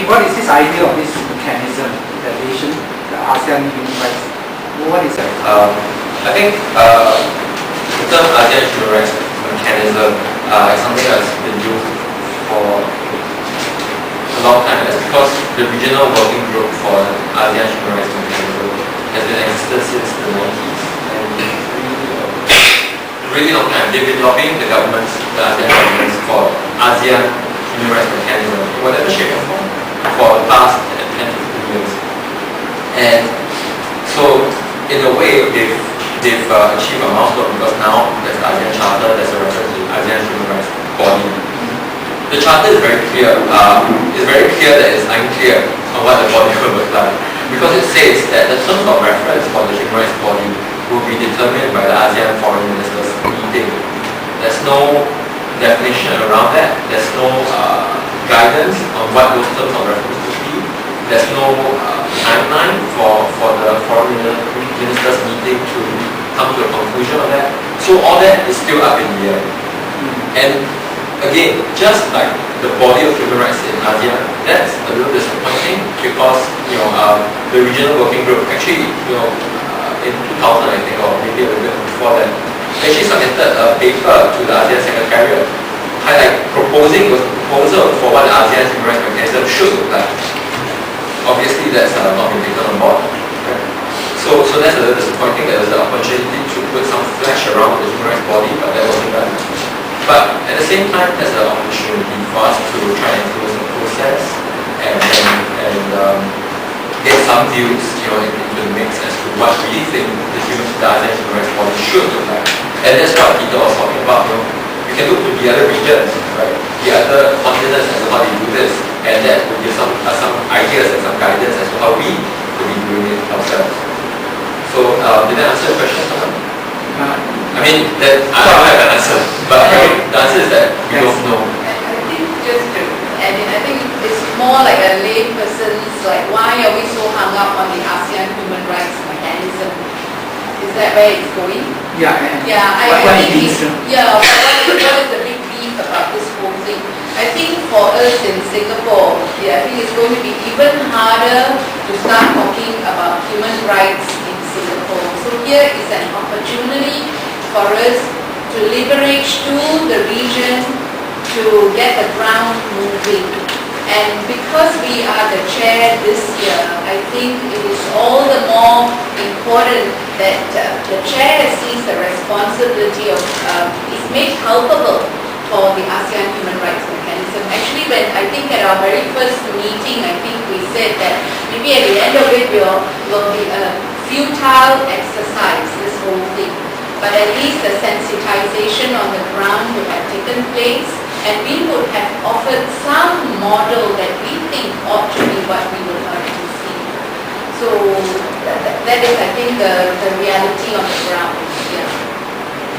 what is this idea of this mechanism, the ASEAN Human Rights? What is that? I think the term ASEAN Human Rights Mechanism is something that's been used for a long time. That's because the regional working group for ASEAN Human Rights Mechanism has been existed since the 90s. And really long time. They've been lobbying the governments, the ASEAN governments, for ASEAN Human Rights Mechanism, in whatever shape or form, for the past 10 to 15 years. And so, in a way, they've achieved a milestone because now there's the ASEAN Charter, there's a reference to the ASEAN Human Rights Body. The Charter is very clear. It's very clear that it's unclear on what the body will look like, because it says that the terms of reference for the Human Rights Body will be determined by the ASEAN Foreign Ministers meeting. There's no definition around that. There's no guidance on what those terms of reference will be. There's no timeline for the Foreign Ministers meeting to come to a conclusion on that. So all that is still up in the air. And again, just like the body of human rights in ASEAN, that's a little disappointing because the regional working group actually in 2000, I think, or maybe a little bit before that, actually submitted a paper to the ASEAN Secretariat proposing a proposal for what the ASEAN Human Rights Mechanism should look like. Obviously, that's not been taken on board. Right? So that's a little disappointing. There was the opportunity to put some flesh around the human rights body, but that wasn't done. But at the same time, there's an opportunity for us to try and influence the process and get some views into the mix as to what we think the ASEAN Human Rights Body should look like. And that's what Peter was talking about. We can look to the other regions, right? The other continents as to how they do this, and that will give some ideas and some guidance as to how we could be doing it ourselves. So did that answer the question, someone? I mean, I don't have an answer, but the answer is that we don't know. I think just to add in, I think it's more like a lay person's, why are we so hung up on the ASEAN Human Rights Mechanism? Is that where it's going? Yeah. I think it's, what is the big beef about this whole thing? I think for us in Singapore, I think it's going to be even harder to start talking about human rights in Singapore. So here is an opportunity for us to leverage to the region to get the ground moving. And because we are the chair this year, I think it is all the more important that the chair sees the responsibility of, is made culpable for the ASEAN Human Rights Mechanism. Actually, when I think at our very first meeting, I think we said that maybe at the end of it will be a futile exercise, this whole thing. But at least the sensitization on the ground would have taken place, and we would have offered some model that we think ought to be what we would like to see. So that is, I think, the reality on the ground.